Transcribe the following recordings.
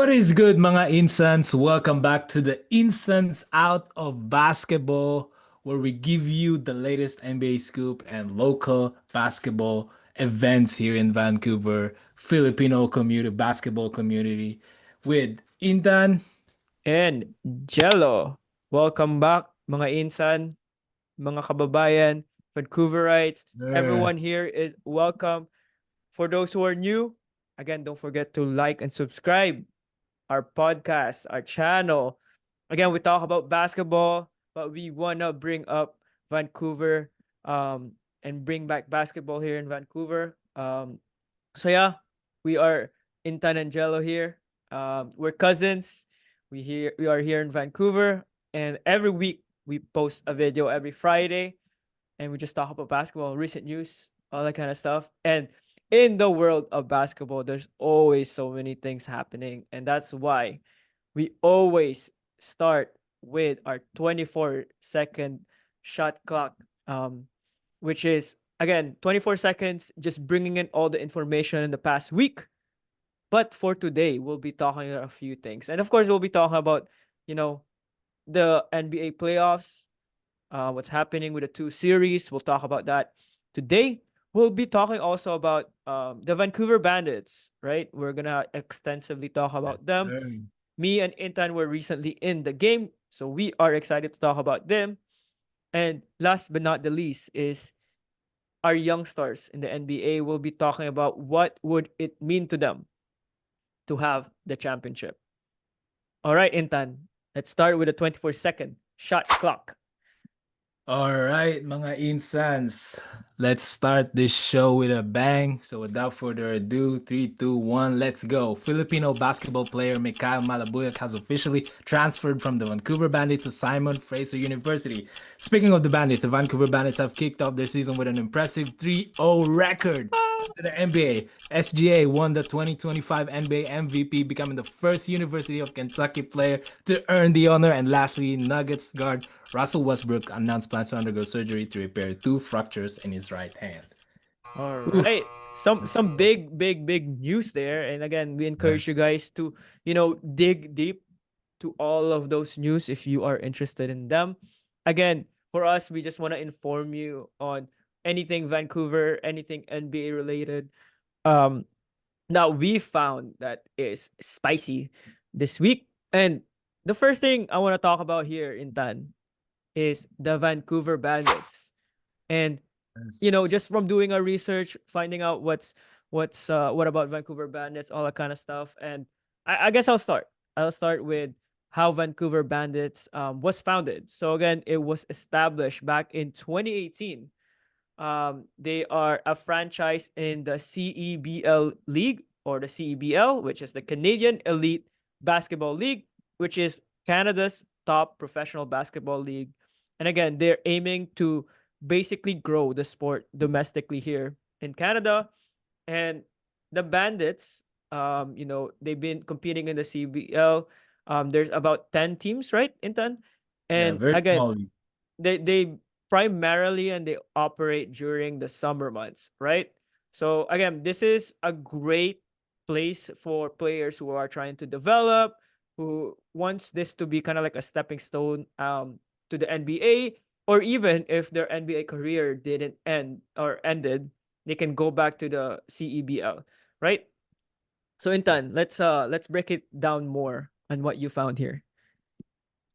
What is good, mga insans? Welcome back to the Insans Out of Basketball, where we give you the latest NBA scoop and local basketball events here in Vancouver, Filipino community, basketball community, with Intan. And Jello. Welcome back, mga insan, mga kababayan, Vancouverites. Yeah. Everyone here is welcome. For those who are new, again, don't forget to like and subscribe our podcast, our channel. Again, we talk about basketball, but we want to bring up Vancouver and bring back basketball here in Vancouver. So yeah, we are Intan and Jello here. We're cousins. We are here in Vancouver, and every week we post a video every Friday, and we just talk about basketball, recent news, all that kind of stuff. And in the world of basketball, there's always so many things happening, and that's why we always start with our 24-second shot clock, which is again 24 seconds, just bringing in all the information in the past week. But for today, we'll be talking about a few things, and of course, we'll be talking about you know the NBA playoffs, what's happening with the two series. We'll talk about that today. We'll be talking also about the Vancouver Bandits, right? We're gonna extensively talk about them. Me and Intan were recently in the game, so we are excited to talk about them. And last but not the least is our young stars in the NBA. Will be talking about what would it mean to them to have the championship. All right, Intan, let's start with the 24-second shot clock. All right, mga insans. Let's start this show with a bang. So without further ado, 3, 2, 1, let's go. Filipino basketball player Mikhail Malabuyak has officially transferred from the Vancouver Bandits to Simon Fraser University. Speaking of the Bandits, the Vancouver Bandits have kicked off their season with an impressive 3-0 record. To the NBA, SGA won the 2025 NBA MVP, becoming the first University of Kentucky player to earn the honor. And lastly, Nuggets guard Russell Westbrook announced plans to undergo surgery to repair two fractures in his right hand. All Oof. right. Some big news there. And again, we encourage you Yes. guys to, dig deep to all of those news if you are interested in them. Again, for us, we just want to inform you on anything Vancouver, anything NBA related. Um Now we found that is spicy this week. And the first thing I want to talk about here in Tan is the Vancouver Bandits. And Yes. just from doing our research, finding out what about Vancouver Bandits, all that kind of stuff. And I guess I'll start. I'll start with how Vancouver Bandits was founded. So again, it was established back in 2018. They are a franchise in the CEBL League, or the CEBL, which is the Canadian Elite Basketball League, which is Canada's top professional basketball league. And again, they're aiming to basically grow the sport domestically here in Canada. And the Bandits, they've been competing in the CBL. There's about 10 teams, right, Intan? Yeah, And very again, small. they primarily and they operate during the summer months, right? So again, this is a great place for players who are trying to develop, who wants this to be kind of like a stepping stone to the NBA, or even if their NBA career didn't end or ended, they can go back to the CEBL, right? So Intan, let's break it down more on what you found here.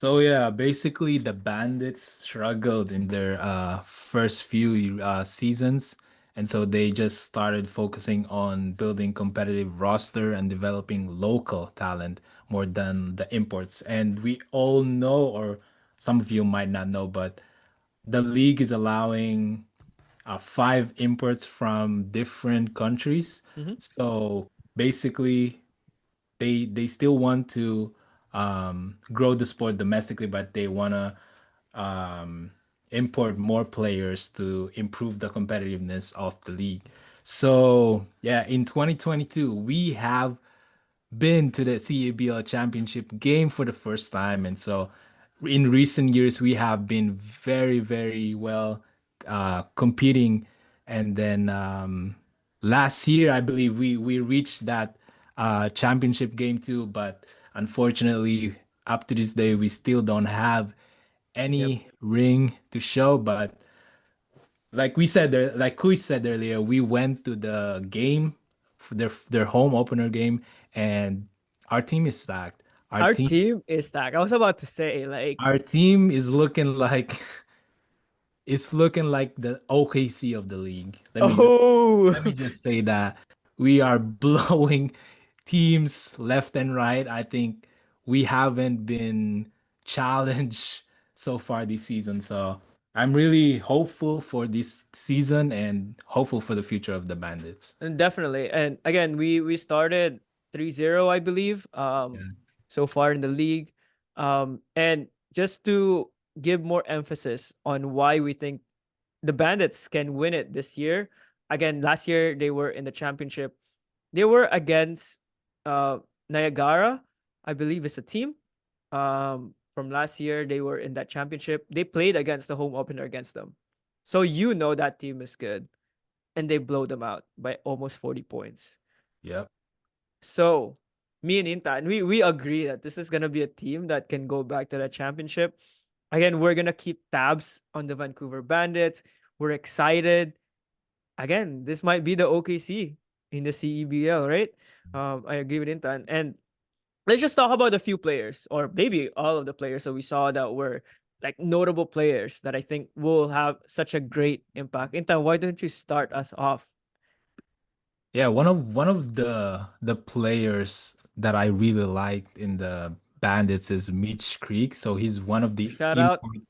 So yeah, basically the Bandits struggled in their first few seasons, and so they just started focusing on building competitive roster and developing local talent more than the imports. And we all know, or some of you might not know, but the league is allowing five imports from different countries. Mm-hmm. So basically, they still want to grow the sport domestically, but they want to um, import more players to improve the competitiveness of the league. So yeah, in 2022, we have been to the CABL championship game for the first time. And so in recent years, we have been very, very well competing. And then last year, I believe we reached that championship game too, but unfortunately, up to this day, we still don't have Yep. any ring to show. But like we said there, like Kui said earlier, we went to the game, for their home opener game, and our team is stacked. Our Our team team is stacked. I was about to say, like, our team is looking like it's looking like the OKC of the league. oh, Let me just say that we are blowing teams left and right. I think we haven't been challenged so far this season. So I'm really hopeful for this season and hopeful for the future of the Bandits. and definitely. And again, we started 3-0, I believe, Yeah. so far in the league. And just to give more emphasis on why we think the Bandits can win it this year. Again, last year they were in the championship. They were against Niagara, I believe is a team. From last year, they were in that championship. They played against the home opener against them. So you know that team is good. And they blow them out by almost 40 points. Yep. So me and Intan, we agree that this is gonna be a team that can go back to the championship. Again, we're gonna keep tabs on the Vancouver Bandits. We're excited. Again, this might be the OKC in the CEBL, right? I agree with Intan. And let's just talk about a few players, or maybe all of the players that we saw that were like notable players that I think will have such a great impact. Intan, why don't you start us off? Yeah, one of the players that I really liked in the Bandits is Mitch Creek. So he's one of the Shout out imports.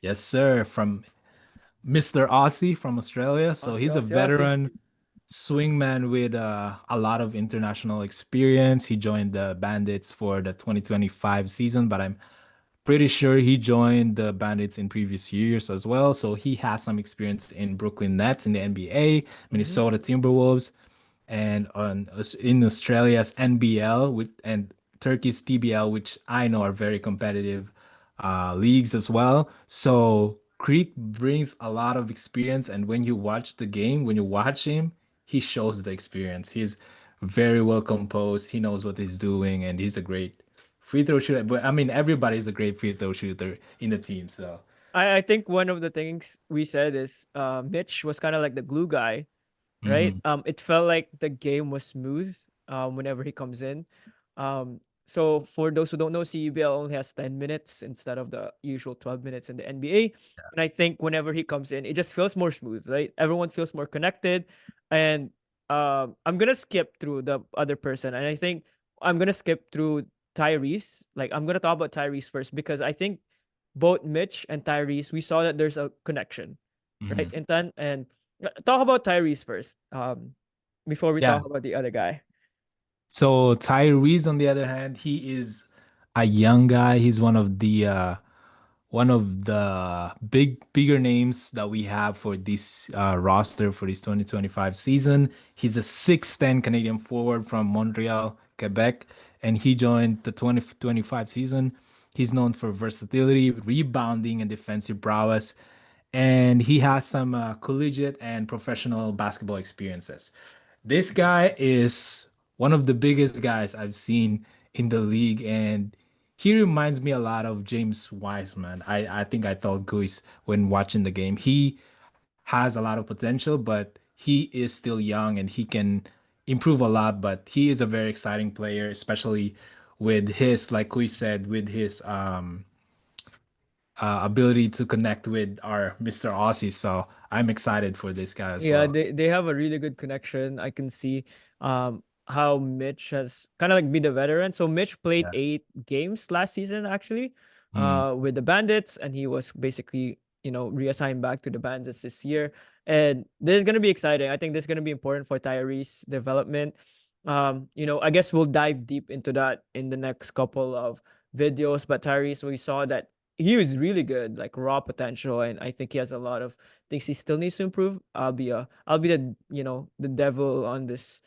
Yes, sir, from Mr. Aussie from Australia. So Aussie, he's a Aussie, Aussie. veteran swingman with a lot of international experience. He joined the Bandits for the 2025 season, but I'm pretty sure he joined the Bandits in previous years as well. So he has some experience in Brooklyn Nets in the NBA, Mm-hmm. Minnesota Timberwolves, and in Australia's NBL with and Turkey's TBL, which I know are very competitive leagues as well. So Creek brings a lot of experience, and when you watch the game, when you watch him, he shows the experience. He's very well composed. He knows what he's doing, and he's a great free throw shooter. But I mean, everybody's a great free throw shooter in the team. So I think one of the things we said is Mitch was kind of like the glue guy, right? mhm. It felt like the game was smooth whenever he comes in. So for those who don't know, CUBL only has 10 minutes instead of the usual 12 minutes in the NBA. And I think whenever he comes in, it just feels more smooth, right? Everyone feels more connected. And I'm gonna skip through the other person, and I think I'm gonna skip through Tyrese. Like I'm gonna talk about Tyrese first because I think both Mitch and Tyrese, we saw that there's a connection, right? Mhm. And talk about Tyrese first, before we Yeah. talk about the other guy. So Tyrese, on the other hand, he is a young guy. He's one of the bigger names that we have for this roster for this 2025 season. He's a 6'10" Canadian forward from Montreal, Quebec, and he joined the 2025 season. He's known for versatility, rebounding, and defensive prowess, and he has some collegiate and professional basketball experiences. This guy is one of the biggest guys I've seen in the league, and he reminds me a lot of James Wiseman. I think I told Guis when watching the game. He has a lot of potential, but he is still young and he can improve a lot. But he is a very exciting player, especially with his, like Guis said, with his ability to connect with our Mr. Aussie. So I'm excited for this guy as Yeah, well. they have a really good connection. I can see how Mitch has kind of like be the veteran. So Mitch played Yeah. 8 games last season actually Mm. with the Bandits, and he was basically, reassigned back to the Bandits this year. And this is gonna be exciting. I think this is gonna be important for Tyrese development. I guess we'll dive deep into that in the next couple of videos. But Tyrese, we saw that he was really good, like raw potential, and I think he has a lot of thinks he still needs to improve. I'll be the devil on this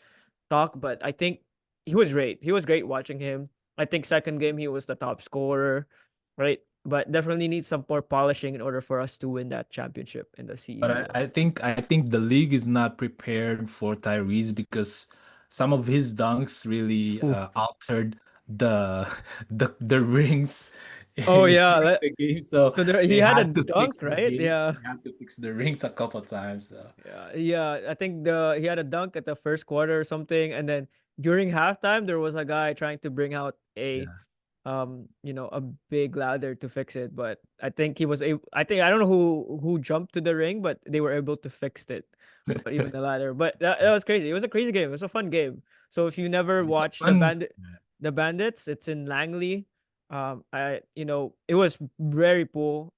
talk, but I think he was great. He was great watching him. I think second game he was the top scorer, right? But definitely needs some more polishing in order for us to win that championship in the But CEBL. I think the league is not prepared for Tyrese because some of his dunks really Ooh. altered the the rings Oh yeah, during the game. So so there, he they had a had to dunk, fix the right? game. Yeah. They had to fix the rings a couple times. So Yeah, yeah. I think the he had a dunk at the first quarter or something, and then during halftime there was a guy trying to bring out a yeah. a big ladder to fix it, but I think he was able. I think I don't know who jumped to the ring, but they were able to fix it without even the ladder. But that was crazy. It was a crazy game. It was a fun game. So if you never It's a watched fun. the Bandits, it's in Langley. It was very full,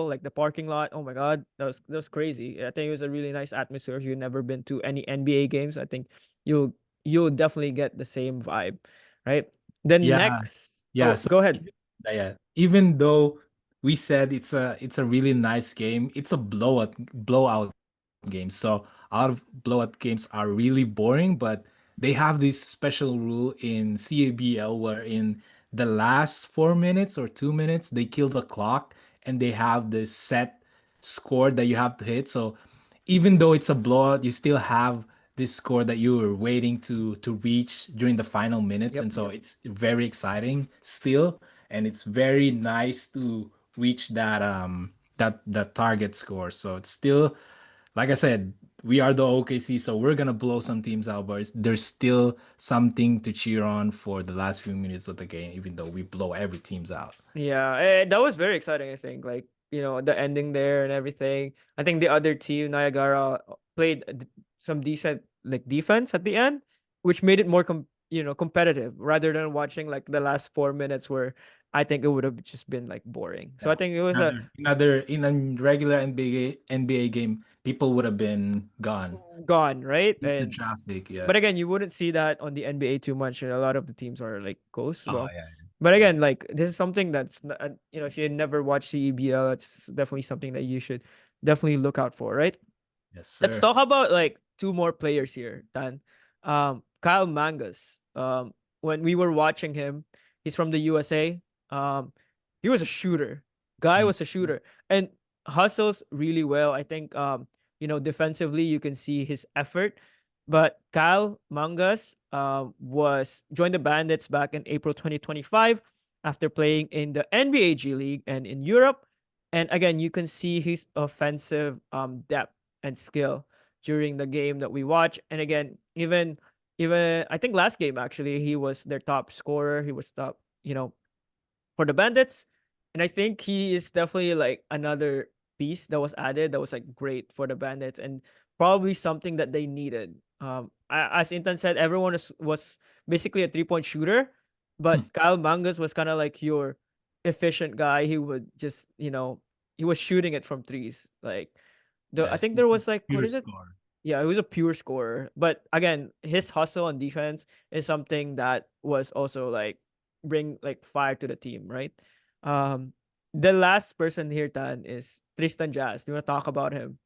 like the parking lot. Oh my god, that was crazy. I think it was a really nice atmosphere. If you've never been to any NBA games, I think you'll you'll definitely get the same vibe, right? Then Yeah, next, yeah. oh, So go ahead. yeah, even though we said it's a really nice game, it's a blowout game. So a lot of blowout games are really boring, but they have this special rule in CABL where in the last 4 minutes or 2 minutes they kill the clock and they have this set score that you have to hit. So even though it's a blowout, you still have this score that you were waiting to reach during the final minutes, Yep. and so it's very exciting still, and it's very nice to reach that target score. So it's still, like I said, we are the OKC, so we're gonna blow some teams out, but there's still something to cheer on for the last few minutes of the game, even though we blow every teams out. Yeah, that was very exciting. I think, like, the ending there and everything. I think the other team, Niagara, played some decent like defense at the end, which made it more competitive rather than watching like the last 4 minutes where I think it would have just been like boring. So I Yeah. think it was a Another in a regular NBA game, people would have been gone. gone, right? The And traffic, yeah. but again, you wouldn't see that on the NBA too much. A lot of the teams are like close. Oh Well, yeah, but yeah. again, like this is something that's if you never watched CEBL, it's definitely something that you should definitely look out for, right? Yes, Let's sir. talk about like two more players here, Dan. Kyle Mangas. When we were watching him, he's from the USA. Um, he was a shooter. Guy Mm. was a shooter and hustles really well. I think defensively you can see his effort. But Kyle Mangas was joined the Bandits back in April 2025 after playing in the NBA G League and in Europe. And again, you can see his offensive depth and skill during the game that we watch. And again, even I think last game actually he was their top scorer. He was top, for the Bandits. And I think he is definitely like another piece that was added that was like great for the Bandits and probably something that they needed. As Intan said, everyone was basically a 3-point shooter, but Kyle Mangas was kind of like your efficient guy. He would just, he was shooting it from threes. Like I Yeah, think there it's a was like, what pure is it? score. Yeah, he was a pure scorer. But again, his hustle on defense is something that was also like bring like fire to the team, right? Um, the last person here, Tan, is Tristan Jass. Do you want to talk about him?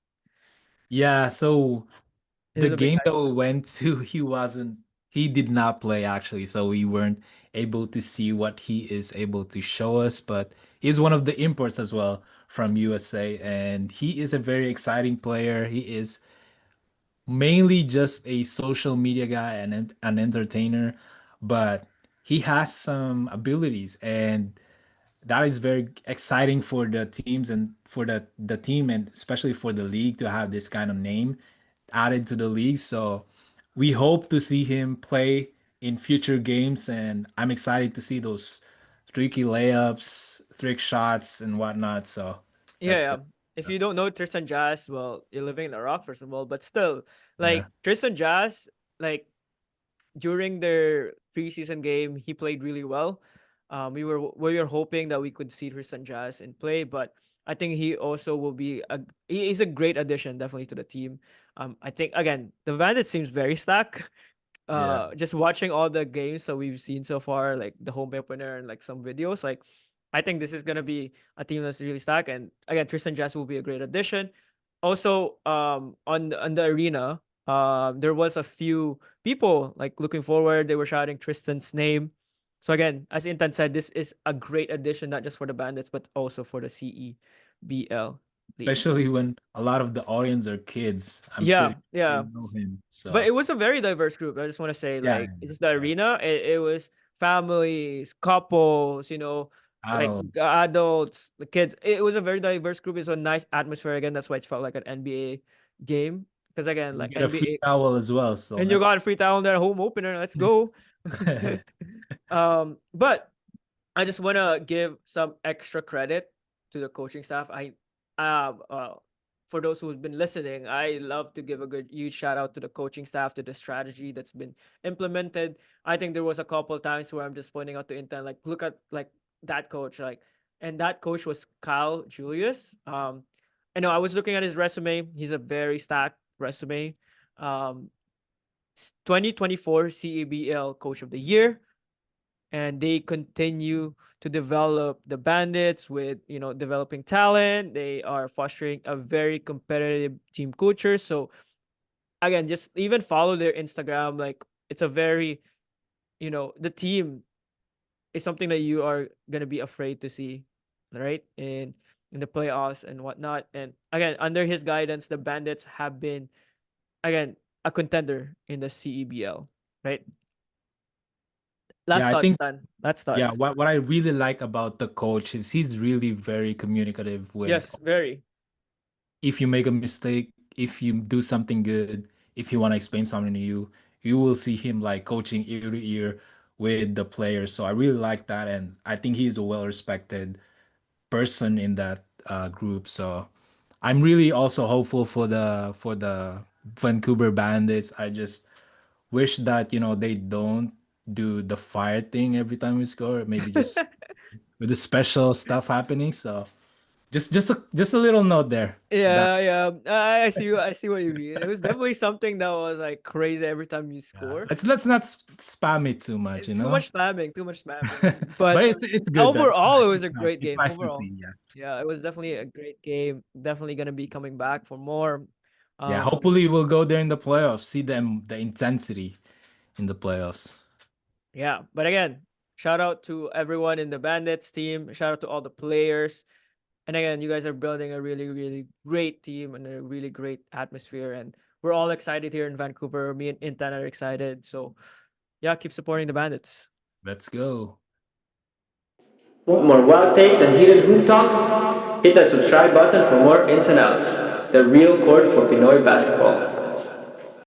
Yeah, so the He's a big game guy. that we went to, he did not play actually, so we weren't able to see what he is able to show us, but he's one of the imports as well from USA, and he is a very exciting player. He is mainly just a social media guy and an entertainer, but he has some abilities, and that is very exciting for the teams and for the team, and especially for the league to have this kind of name added to the league. So we hope to see him play in future games, and I'm excited to see those tricky layups, trick shots, and whatnot. So Yeah, that's yeah. good. If you don't know Tristan Jass, well, you're living in Iraq first of all, but still, Yeah. like Tristan Jass, like during their preseason game, he played really well. We were hoping that we could see Tristan Jass in play, but I think he also will be he's a great addition definitely to the team. I think again the Bandits seems very stacked. Yeah. Just watching all the games that we've seen so far, like the home opener and like some videos, like I think this is gonna be a team that's really stacked. And again, Tristan Jass will be a great addition. Also, on the arena, there was a few people like looking forward. They were shouting Tristan's name. So again, as Intan said, this is a great addition not just for the Bandits but also for the CEBL. league. especially when a lot of the audience are kids. I'm Yeah, pretty sure yeah. they know him. But So it was a very diverse group. I just want to say, yeah, like, yeah, it's the yeah. arena. It was families, couples, like Adult. adults, the kids. It was a very diverse group. It's a nice atmosphere. Again, that's why it felt like an NBA game. Because again, You like get a free NBA, towel as well, so and you that's got a free towel there, home opener. Let's nice. go. But I just want to give some extra credit to the coaching staff. For those who've been listening, I love to give a good huge shout out to the coaching staff, to the strategy that's been implemented. I think there was a couple times where I'm just pointing out to intern, like, look at like that coach, like, and that coach was Kyle Julius. I know I was looking at his resume. He's a very stacked resume. Um, 2024 CABL Coach of the Year, and they continue to develop the bandits with developing talent. They are fostering a very competitive team culture. So again, just even follow their Instagram. Like, it's a very, the team is something that you are gonna be afraid to see, right, in the playoffs and whatnot. And again, under his guidance, the bandits have been, again, a contender in the CEBL, right? Yeah, Last I thoughts, think Stan. Last yeah, thoughts. what I really like about the coach is he's really very communicative with Yes, very. if you make a mistake, if you do something good, if you want to explain something to you, you will see him like coaching ear to ear with the players. So I really like that, and I think he's a well-respected person in that group. So I'm really also hopeful for the Vancouver Bandits. I just wish that they don't do the fire thing every time we score. Maybe just with the special stuff happening. So just a little note there. That Yeah, yeah. I see. I see what you mean. It was definitely something that was like crazy every time you yeah. score. Let's not spam it too much, you Too know. much spamming. Too much spamming. But But it's good that overall, it was it's a nice. great It's game. nice to Overall, see. Yeah. yeah, it was definitely a great game. Definitely gonna be coming back for more. Yeah. Um, Hopefully we'll go there in the playoffs. See them the intensity in the playoffs. yeah. But again, shout out to everyone in the Bandits team. Shout out to all the players. And again, you guys are building a really, really great team and a really great atmosphere. And we're all excited here in Vancouver. Me and Intan are excited. So yeah, keep supporting the Bandits. Let's go. Want more wild takes and heated hoop talks? Hit that subscribe button for more ins and outs. The real court for Pinoy basketball.